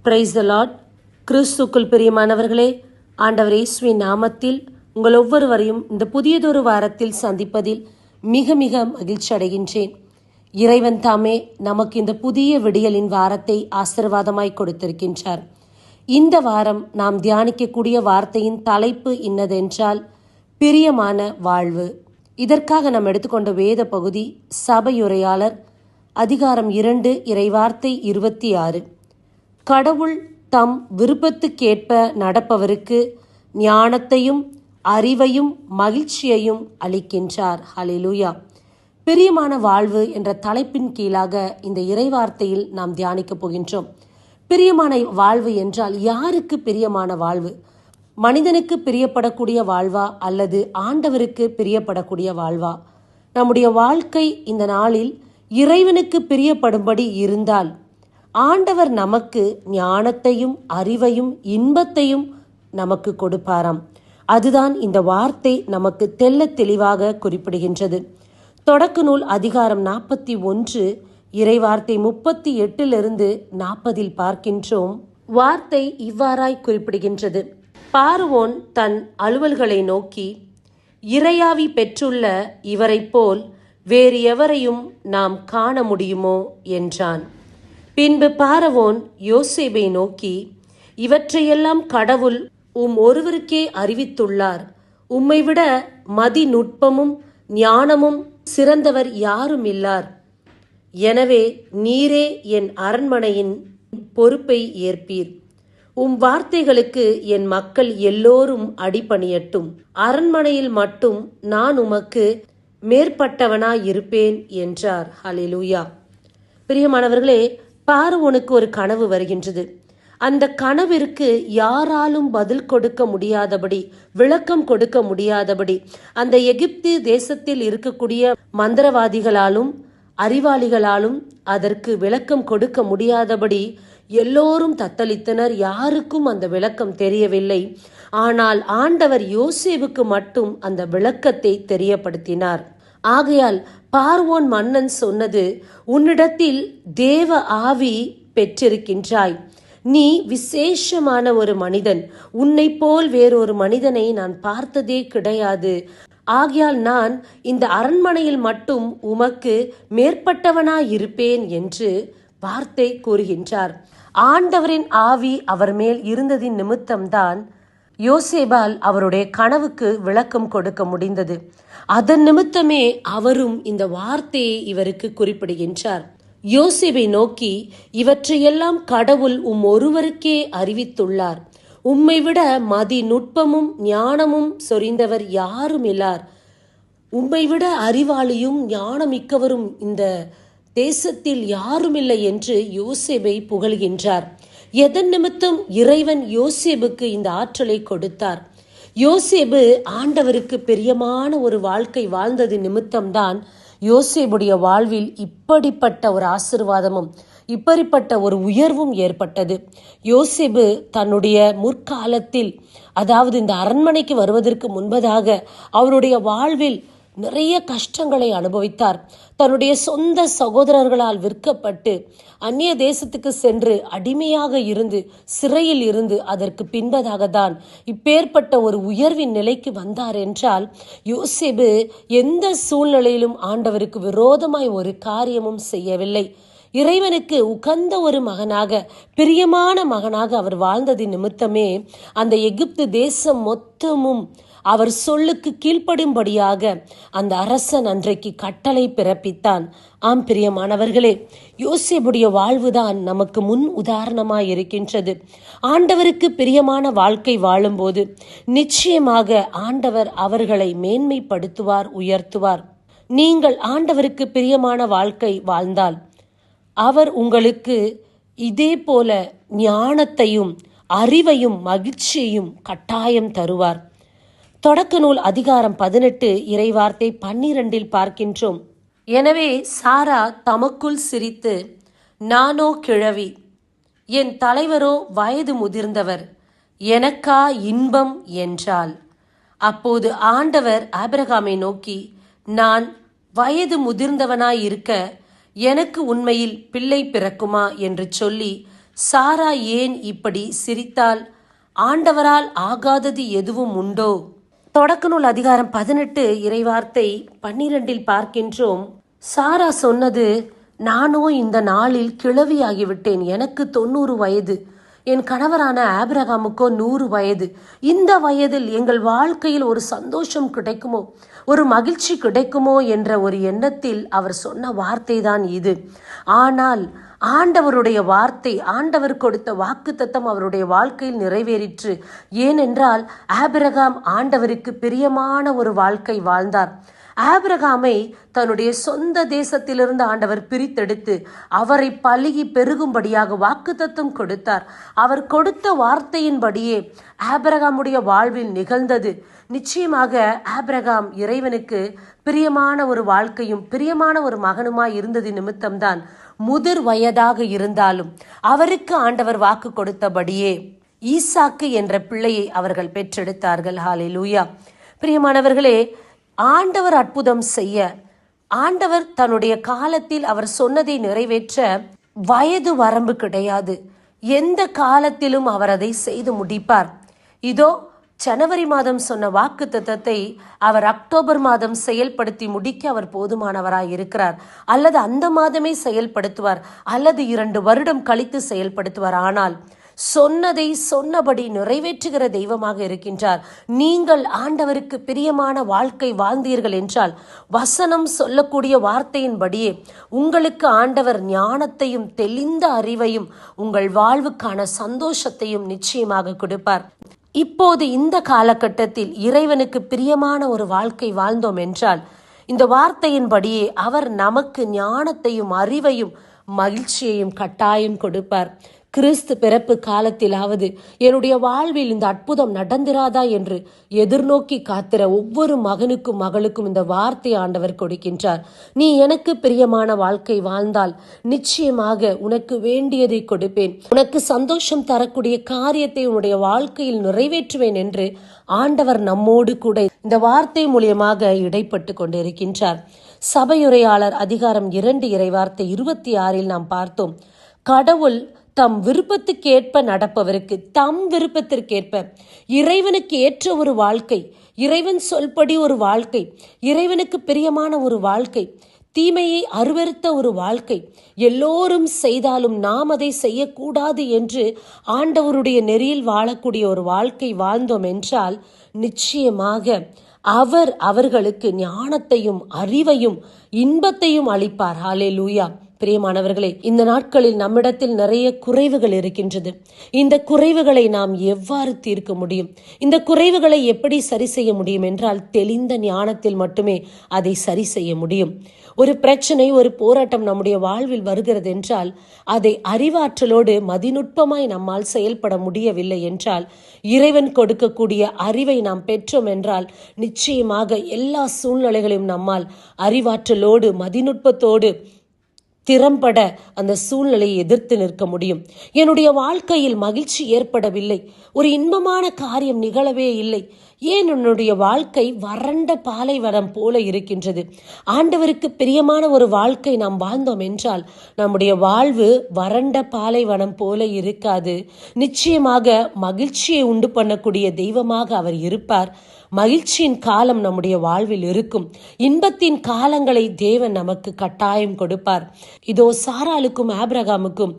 Praise the Lord. கிறிஸ்துக்குள் பிரியமானவர்களே, ஆண்டவர் இயேசுவின் நாமத்தில் உங்கள் ஒவ்வொருவரையும் இந்த புதியதொரு வாரத்தில் சந்திப்பதில் மிக மிக மகிழ்ச்சி அடைகின்றேன். இறைவன் தாமே நமக்கு இந்த புதிய விடியலின் வாரத்தை ஆசீர்வாதமாய் கொடுத்திருக்கின்றார். இந்த வாரம் நாம் தியானிக்கக்கூடிய வார்த்தையின் தலைப்பு இன்னதென்றால் பிரியமான வாழ்வு. இதற்காக நாம் எடுத்துக்கொண்ட வேத பகுதி சபையுரையாளர் அதிகாரம் 2 இறைவார்த்தை 26. கடவுள் தம் விருப்பத்துக்கேற்ப நடப்பவருக்கு ஞானத்தையும் அறிவையும் மகிழ்ச்சியையும் அளிக்கின்றார். ஹல்லேலூயா. பிரியமான வாழ்வு என்ற தலைப்பின் கீழாக இந்த இறைவார்த்தையில் நாம் தியானிக்கப் போகின்றோம். பிரியமான வாழ்வு என்றால் யாருக்கு பிரியமான வாழ்வு? மனிதனுக்கு பிரியப்படக்கூடிய வாழ்வா அல்லது ஆண்டவருக்கு பிரியப்படக்கூடிய வாழ்வா? நம்முடைய வாழ்க்கை இந்த நாளில் இறைவனுக்கு பிரியப்படும்படி இருந்தால் ஆண்டவர் நமக்கு ஞானத்தையும் அறிவையும் இன்பத்தையும் நமக்கு கொடுப்பாராம். அதுதான் இந்த வார்த்தை நமக்கு தெள்ளத் தெளிவாக குறிப்பிடுகின்றது. தொடக்க நூல் அதிகாரம் 41 இறைவார்த்தை 38 40 பார்க்கின்றோம். வார்த்தை இவ்வாறாய் குறிப்பிடுகின்றது: பார்வோன் தன் அலுவல்களை நோக்கி, இறையாவி பெற்றுள்ள இவரைப் போல் வேறு எவரையும் நாம் காண முடியுமோ என்றான். பின்பு பார்வோன் யோசேப்பை நோக்கி, இவற்றையெல்லாம் கடவுள் ஒருவருக்கே அறிவித்துள்ளார். உம்மை விட மதி நுட்பமும் ஞானமும் சிறந்தவர் யாரும் இல்லார். எனவே நீரே என் அரண்மனையின் பொறுப்பை ஏற்பீர். வார்த்தைகளுக்கு என் மக்கள் எல்லோரும் அடிபணியட்டும். அரண்மனையில் மட்டும் நான் உமக்கு மேற்பட்டவனாயிருப்பேன் என்றார். ஹல்லேலூயா. பிரியமானவர்களே, பார்வோனுக்கு ஒரு கனவு வருகின்றது. அந்த கனவிற்கு யாராலும் பதில் கொடுக்க முடியாதபடி, விளக்கம் கொடுக்க முடியாதபடி, அந்த எகிப்து தேசத்தில் இருக்கக்கூடிய மந்திரவாதிகளாலும் அறிவாளிகளாலும் அதற்கு விளக்கம் கொடுக்க முடியாதபடி எல்லோரும் தத்தளித்தனர். யாருக்கும் அந்த விளக்கம் தெரியவில்லை. ஆனால் ஆண்டவர் யோசேப்புக்கு மட்டும் அந்த விளக்கத்தை தெரியப்படுத்தினார். ஆகையால் பார்வோன் மன்னன் சொன்னது, உன்னிடத்தில் தேவ ஆவி பெற்றிருக்கின்றாய். நீ விசேஷமான ஒரு மனிதன். உன்னை போல் வேறொரு மனிதனை நான் பார்த்ததே கிடையாது. ஆகையால் நான் இந்த அரண்மனையில் மட்டும் உமக்கு மேற்பட்டவனாயிருப்பேன் என்று வார்த்தை கூறுகின்றார். ஆண்டவரின் ஆவி அவர் மேல் இருந்ததின் நிமித்தம்தான் யோசேப்பால் அவருடைய கனவுக்கு விளக்கம் கொடுக்க முடிந்தது. அதன் நிமித்தமே அவரும் இந்த வார்த்தையை இவருக்கு குறிப்பிடுகின்றார். யோசேப்பை நோக்கி, இவற்றையெல்லாம் கடவுள் ஒருவருக்கே அறிவித்துள்ளார். உம்மை விட மதி நுட்பமும் ஞானமும் சொரிந்தவர் யாரும் இல்லார். உம்மை விட அறிவாளியும் ஞானமிக்கவரும் இந்த தேசத்தில் யாருமில்லை என்று யோசேப்பை புகழ்கின்றார். எதன் நிமித்தம் இறைவன் யோசேப்புக்கு இந்த ஆற்றலை கொடுத்தார்? யோசேப்பு ஆண்டவருக்கு பிரியமான ஒரு வாழ்க்கை வாழ்ந்தது நிமித்தம்தான் யோசேப்புடைய வாழ்வில் இப்படிப்பட்ட ஒரு ஆசீர்வாதமும் இப்படிப்பட்ட ஒரு உயர்வும் ஏற்பட்டது. யோசேப்பு தன்னுடைய முற்காலத்தில், அதாவது இந்த அரண்மனைக்கு வருவதற்கு முன்பதாக அவருடைய வாழ்வில் நிறைய கஷ்டங்களை அனுபவித்தார். தன்னுடைய சொந்த சகோதரர்களால் விற்கப்பட்டு அந்நிய தேசத்துக்கு சென்று அடிமையாக இருந்து சிறையில் இருந்து அதற்கு பின்பதாக தான் இப்பேற்பட்ட ஒரு உயர்வின் நிலைக்கு வந்தார் என்றால், யோசேப்பு எந்த சூழ்நிலையிலும் ஆண்டவருக்கு விரோதமாய் ஒரு காரியமும் செய்யவில்லை. இறைவனுக்கு உகந்த ஒரு மகனாக, பிரியமான மகனாக அவர் வாழ்ந்தது நிமித்தமே அந்த எகிப்து தேசம் மொத்தமும் அவர் சொல்லுக்கு கீழ்ப்படும்படியாக அந்த அரசன் அன்றைக்கு கட்டளை பிறப்பித்தான். ஆம் பிரியமானவர்களே, யோசேப்புடைய வாழ்வுதான் நமக்கு முன் உதாரணமாய் இருக்கின்றது. ஆண்டவருக்கு பிரியமான வாழ்க்கை வாழும்போது நிச்சயமாக ஆண்டவர் அவர்களை மேன்மைப்படுத்துவார், உயர்த்துவார். நீங்கள் ஆண்டவருக்கு பிரியமான வாழ்க்கை வாழ்ந்தால் அவர் உங்களுக்கு இதே போல ஞானத்தையும் அறிவையும் மகிழ்ச்சியையும் கட்டாயம் தருவார். தொடக்க நூல் அதிகாரம் 18 இறைவார்த்தை 12 பார்க்கின்றோம். எனவே சாரா தமக்குள் சிரித்து, நானோ கிழவி, என் தலைவரோ வயது முதிர்ந்தவர், எனக்கா இன்பம் என்றாள். அப்போது ஆண்டவர் ஆபிரகாமை நோக்கி, நான் வயது முதிர்ந்தவனாயிருக்க எனக்கு உண்மையில் பிள்ளை பிறக்குமா என்று சொல்லி சாரா ஏன் இப்படி சிரித்தாள்? ஆண்டவரால் ஆகாதது எதுவும் உண்டோ? தொடக்க நூல் அதிகாரம் 18 இறைவார்த்தை 12 பார்க்கின்றோம். சாரா சொன்னது, நானோ இந்த நாளில் கிழவியாகிவிட்டேன், எனக்கு 90 வயது, என் கணவரான ஆபிரகாமுக்கோ 100 வயது. இந்த வயதில் எங்கள் வாழ்க்கையில் ஒரு சந்தோஷம் கிடைக்குமோ, ஒரு மகிழ்ச்சி கிடைக்குமோ என்ற ஒரு எண்ணத்தில் அவர் சொன்ன வார்த்தை தான் இது. ஆனால் ஆண்டவருடைய வார்த்தை, ஆண்டவர் கொடுத்த வாக்குத்தத்தம் அவருடைய வாழ்க்கையில் நிறைவேறிற்று. ஏனென்றால் ஆபிரகாம் ஆண்டவருக்கு பிரியமான ஒரு வாழ்க்கை வாழ்ந்தார். ஆபிரகாமை தன்னுடைய சொந்த தேசத்திலிருந்து ஆண்டவர் பிரித்தெடுத்து அவரை பலுகி பெருகும்படியாக வாக்குத்தத்தம் கொடுத்தார். அவர் கொடுத்த வார்த்தையின்படியே ஆபிரகாமுடைய வாழ்வில் நிகழ்ந்தது. நிச்சயமாக ஆபிரகாம் இறைவனுக்கு பிரியமான ஒரு வாழ்க்கையும் பிரியமான ஒரு மகனுமாய் இருந்தது நிமித்தம்தான் முதிர் வயதாக இருந்தாலும் அவருக்கு ஆண்டவர் வாக்கு கொடுத்தபடியே ஈசாக்கு என்ற பிள்ளையை அவர்கள் பெற்றெடுத்தார்கள். ஹல்லேலூயா. பிரியமானவர்களே, ஆண்டவர் அற்புதம் செய்ய, ஆண்டவர் தன்னுடைய காலத்தில் அவர் சொன்னதை நிறைவேற்ற வயது வரம்பு கிடையாது. எந்த காலத்திலும் அவர் அதை செய்து முடிப்பார். இதோ ஜனவரி மாதம் சொன்ன வாக்கு தத்தத்தை அவர் அக்டோபர் மாதம் செயல்படுத்தி முடிக்க அவர் போதுமானவராய் இருக்கிறார். அல்லது அந்த மாதமே செயல்படுத்துவார், அல்லது 2 வருடம் கழித்து செயல்படுத்துவார். ஆனால் சொன்னதை சொன்னபடி நிறைவேற்றுகிற தெய்வமாக இருக்கின்றார். நீங்கள் ஆண்டவருக்கு பிரியமான வாழ்க்கை வாழ்ந்தீர்கள் என்றால் வசனம் சொல்லக்கூடிய வார்த்தையின்படியே உங்களுக்கு ஆண்டவர் ஞானத்தையும் தெளிந்த அறிவையும் உங்கள் வாழ்வுக்கான சந்தோஷத்தையும் நிச்சயமாக கொடுப்பார். இப்போது இந்த காலகட்டத்தில் இறைவனுக்கு பிரியமான ஒரு வாழ்க்கை வாழ்ந்தோம் என்றால் இந்த வார்த்தையின்படியே அவர் நமக்கு ஞானத்தையும் அறிவையும் மகிழ்ச்சியையும் கட்டாயம் கொடுப்பார். கிறிஸ்து பிறப்பு காலத்திலாவது என்னுடைய வாழ்வில் இந்த அற்புதம் நடந்திராதா என்று எதிர்நோக்கி காத்திர ஒவ்வொரு மகனுக்கும் மகளுக்கும் இந்த வார்த்தை ஆண்டவர் கொடுக்கின்றார். நீ எனக்கு பிரியமான வாழ்க்கை வாழ்ந்தால் நிச்சயமாக உனக்கு வேண்டியதை கொடுப்பேன், உனக்கு சந்தோஷம் தரக்கூடிய காரியத்தை உன்னுடைய வாழ்க்கையில் நிறைவேற்றுவேன் என்று ஆண்டவர் நம்மோடு கூட இந்த வார்த்தை மூலியமாக இடைப்பட்டு கொண்டிருக்கின்றார். சபையுரையாளர் அதிகாரம் 2 இறைவார்த்தை 26 நாம் பார்த்தோம். கடவுள் தம் விருப்பத்துக்கேற்ப நடப்பவருக்கு, தம் விருப்பத்திற்கேற்ப இறைவனுக்கு ஏற்ற ஒரு வாழ்க்கை, இறைவன் சொல்படி ஒரு வாழ்க்கை, இறைவனுக்கு பிரியமான ஒரு வாழ்க்கை, தீமையை அருவருத்த ஒரு வாழ்க்கை, எல்லோரும் செய்தாலும் நாம் அதை செய்யக்கூடாது என்று ஆண்டவருடைய நெறியில் வாழக்கூடிய ஒரு வாழ்க்கை வாழ்ந்தோம் என்றால் நிச்சயமாக அவர் அவர்களுக்கு ஞானத்தையும் அறிவையும் இன்பத்தையும் அளிப்பார். ஹல்லேலூயா. பிரியமானவர்களே, இந்த நாட்களில் நம்மிடத்தில் நிறைய குறைவுகள் இருக்கின்றது. இந்த குறைவுகளை நாம் எவ்வாறு தீர்க்க முடியும்? இந்த குறைவுகளை எப்படி சரி செய்ய முடியும் என்றால் தெளிந்த ஞானத்தில் மட்டுமே அதை சரி செய்ய முடியும். ஒரு பிரச்சனை, ஒரு போராட்டம் நம்முடைய வாழ்வில் வருகிறது என்றால் அதை அறிவாற்றலோடு மதிநுட்பமாய் நம்மால் செயல்பட முடியவில்லை என்றால், இறைவன் கொடுக்கக்கூடிய அறிவை நாம் பெற்றோம் என்றால் நிச்சயமாக எல்லா சூழ்நிலைகளையும் நம்மால் அறிவாற்றலோடு மதிநுட்பத்தோடு திறம்பட அந்த சூழ்நிலையை எதிர்த்து நிற்க முடியும். என்னுடைய வாழ்க்கையில் மகிழ்ச்சி ஏற்படவில்லை, ஒரு இன்பமான காரியம் நிகழவே இல்லை, ஏன் என்னுடைய வாழ்க்கை வறண்ட பாலைவனம் போல இருக்கின்றது? ஆண்டவருக்கு பிரியமான ஒரு வாழ்க்கை நாம் வாழ்ந்தோம் என்றால் நம்முடைய வாழ்வு வறண்ட பாலைவனம் போல இருக்காது. நிச்சயமாக மகிழ்ச்சியை உண்டு பண்ணக்கூடிய தெய்வமாக அவர் இருப்பார். மகிழ்ச்சியின் காலம் நம்முடைய வாழ்வில் இருக்கும். இன்பத்தின் காலங்களை தேவன் நமக்கு கட்டாயம் கொடுப்பார். இதோ சாராளுக்கும் ஆபிரகாமுக்கும்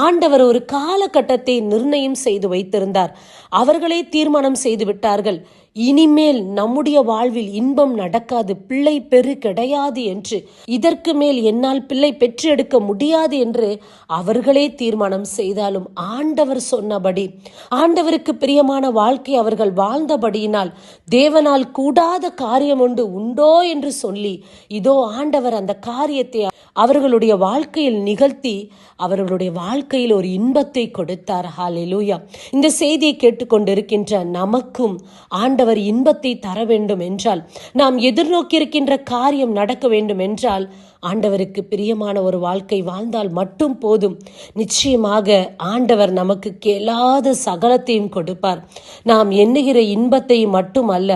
ஆண்டவர் ஒரு காலகட்டத்தை நிர்ணயம் செய்து வைத்திருந்தார். அவர்களே தீர்மானம் செய்து விட்டார்கள், இனிமேல் நம்முடைய வாழ்வில் இன்பம் நடக்காது, பிள்ளை பெரு கிடையாது என்று, இதற்கு மேல் என்னால் பிள்ளை பெற்று எடுக்க முடியாது என்று அவர்களே தீர்மானம் செய்தாலும் ஆண்டவர் சொன்னபடி, ஆண்டவருக்கு பிரியமான வாழ்க்கை அவர்கள் வாழ்ந்தபடியினால் தேவனால் கூடாத காரியம் உண்டோ என்று சொல்லி இதோ ஆண்டவர் அந்த காரியத்தை அவர்களுடைய வாழ்க்கையில் நிகழ்த்தி அவர்களுடைய வாழ்க்கையில் ஒரு இன்பத்தை கொடுத்தார். ஹல்லேலூயா. இந்த செய்தியை கேட்டுக்கொண்டிருக்கின்ற நமக்கும் ஆண்டவர் இன்பத்தை தர வேண்டும் என்றால், நாம் எதிர்நோக்கி இருக்கின்ற காரியம் நடக்க வேண்டும் என்றால் ஆண்டவருக்கு பிரியமான ஒரு வாழ்க்கை வாழ்ந்தால் மட்டும் போதும். நிச்சயமாக ஆண்டவர் நமக்கு கேளாத சகலத்தையும் கொடுப்பார். நாம் எண்ணுகிற இன்பத்தை மட்டும் அல்ல,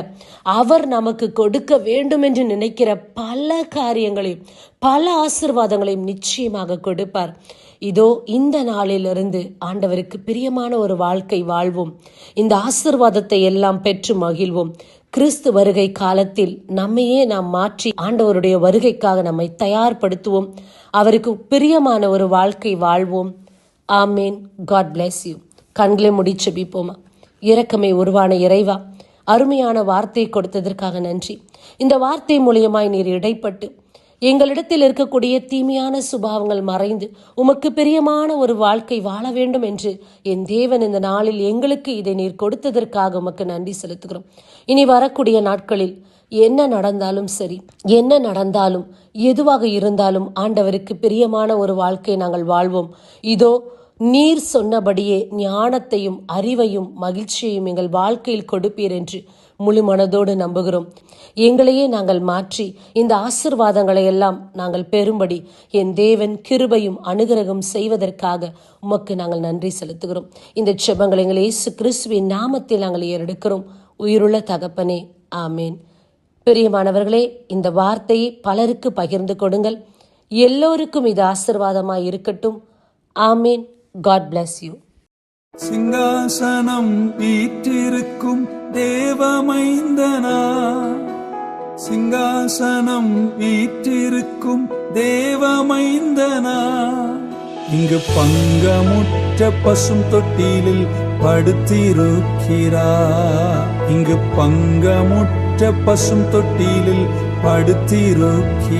அவர் நமக்கு கொடுக்க வேண்டும் என்று நினைக்கிற பல காரியங்களையும் பல ஆசீர்வாதங்களையும் நிச்சயமாக கொடுப்பார். இதோ இந்த நாளிலிருந்து ஆண்டவருக்கு பிரியமான ஒரு வாழ்க்கை வாழ்வோம். இந்த ஆசீர்வாதத்தை எல்லாம் பெற்று மகிழ்வோம். கிறிஸ்து வருகை காலத்தில் நம்மையே நாம் மாற்றி ஆண்டவருடைய வருகைக்காக நம்மை தயார்படுத்துவோம். அவருக்கு பிரியமான ஒரு வாழ்க்கை வாழ்வோம். ஆமேன். God bless you. கண்களை மூடி ஜெபிப்போமா. இரக்கமே உருவான இறைவா, அருமையான வார்த்தை கொடுத்ததற்காக நன்றி. இந்த வார்த்தை மூலியமாய் நீர் இடைப்பட்டு எங்களிடத்தில் இருக்கக்கூடிய தீமையான சுபாவங்கள் மறைந்து உமக்கு பிரியமான ஒரு வாழ்க்கை வாழ வேண்டும் என்று என் தேவன் இந்த நாளில் எங்களுக்கு இதை நீர் கொடுத்ததற்காக உமக்கு நன்றி செலுத்துகிறோம். இனி வரக்கூடிய நாட்களில் என்ன நடந்தாலும் சரி, என்ன நடந்தாலும் எதுவாக இருந்தாலும் ஆண்டவருக்கு பிரியமான ஒரு வாழ்க்கை நாங்கள் வாழ்வோம். இதோ நீர் சொன்னபடியே ஞானத்தையும் அறிவையும் மகிழ்ச்சியையும் எங்கள் வாழ்க்கையில் கொடுப்பீர் என்று முழு மனதோடு நம்புகிறோம். எங்களையே நாங்கள் மாற்றி இந்த ஆசீர்வாதங்களை எல்லாம் நாங்கள் பெறும்படி என் தேவன் கிருபையும் அனுகிரகம் செய்வதற்காக உமக்கு நாங்கள் நன்றி செலுத்துகிறோம். இந்த ஜெபங்களை எங்கள் இயேசு கிறிஸ்துவின் நாமத்தில் நாங்கள் ஏறெடுக்கிறோம். உயிருள்ள தகப்பனே, ஆமேன். பிரியமானவர்களே, இந்த வார்த்தையை பலருக்கு பகிர்ந்து கொடுங்கள். எல்லோருக்கும் இது ஆசீர்வாதமாய் இருக்கட்டும். ஆமேன். God bless you. சிங்காசனம் வீற்றிருக்கும் தேவமைந்தனா, சிங்காசனம் வீற்றிருக்கும் தேவமைந்தனா, இங்கு பங்கமுற்ற பசும் தொட்டிலில் படுத்திருக்கிறார், இங்கு பங்கமுற்ற பசும் தொட்டிலில் படுத்திருக்கிறார்.